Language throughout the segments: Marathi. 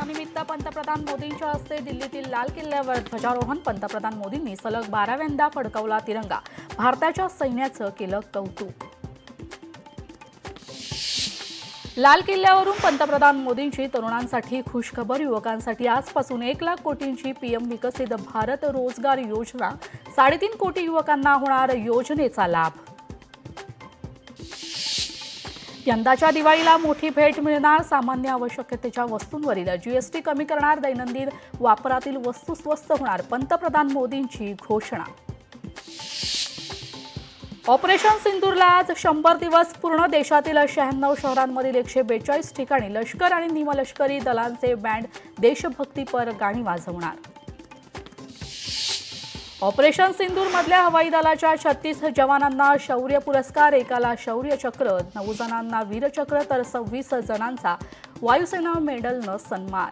दिनानिमित्त पंतप्रधान मोदींच्या हस्ते दिल्लीतील लाल किल्ल्यावर ध्वजारोहण। पंतप्रधान मोदींनी सलग 12व्यांदा फडकवला तिरंगा। भारताच्या सैन्याचं केलं कौतुक। लाल किल्ल्यावरून पंतप्रधान मोदींची तरुणांसाठी खुशखबर। युवकांसाठी आजपासून 1 लाख कोटींची पीएम विकसित भारत रोजगार योजना। 3.5 कोटी युवकांना होणार योजनेचा लाभ। यंदाच्या दिवाळीला मोठी भेट मिळणार। सामान्य आवश्यकतेच्या वस्तूंवरील जीएसटी कमी करणार। दैनंदिन वापरातील वस्तू स्वस्त होणार। पंतप्रधान मोदींची घोषणा। ऑपरेशन सिंदूरला आज 100 दिवस पूर्ण। देशातील 96 शहरांमधील 142 ठिकाणी लष्कर आणि निमलष्करी दलांचे बँड देशभक्तीपर गाणी वाजवणार। ऑपरेशन सिंदूर मधल्या हवाई दलाच्या 36 जवानांना शौर्य पुरस्कार। एकाला शौर्य चक्र, 9 जणांना वीरचक्र तर 26 जणांचा वायुसेना मेडलनं सन्मान।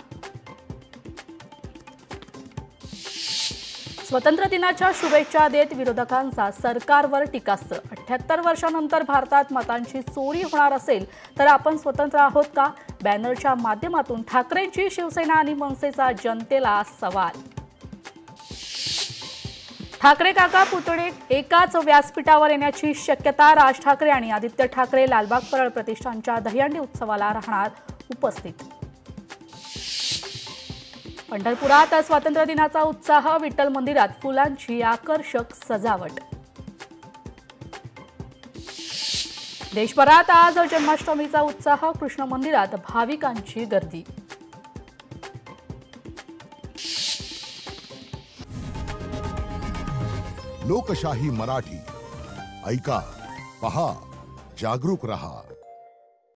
स्वतंत्र दिनाच्या शुभेच्छा देत विरोधकांचा सरकारवर टीकास्त्र। 78 वर्षांनंतर भारतात मतांची चोरी होणार असेल तर आपण स्वतंत्र आहोत का? बॅनरच्या माध्यमातून ठाकरेंची शिवसेना आणि मनसेचा जनतेला सवाल। ठाकरे काका पुतळे एकाच व्यासपीठावर येण्याची शक्यता। राज ठाकरे आणि आदित्य ठाकरे लालबाग परळ प्रतिष्ठानच्या दहीहंडी उत्सवाला राहणार उपस्थित। पंढरपुरात स्वातंत्र्य दिनाचा उत्साह। विठ्ठल मंदिरात फुलांची आकर्षक सजावट। देशभरात आज जन्माष्टमीचा उत्साह। कृष्ण मंदिरात भाविकांची गर्दी। लोकशाही मराठी ऐका, पहा, जागरूक रहा।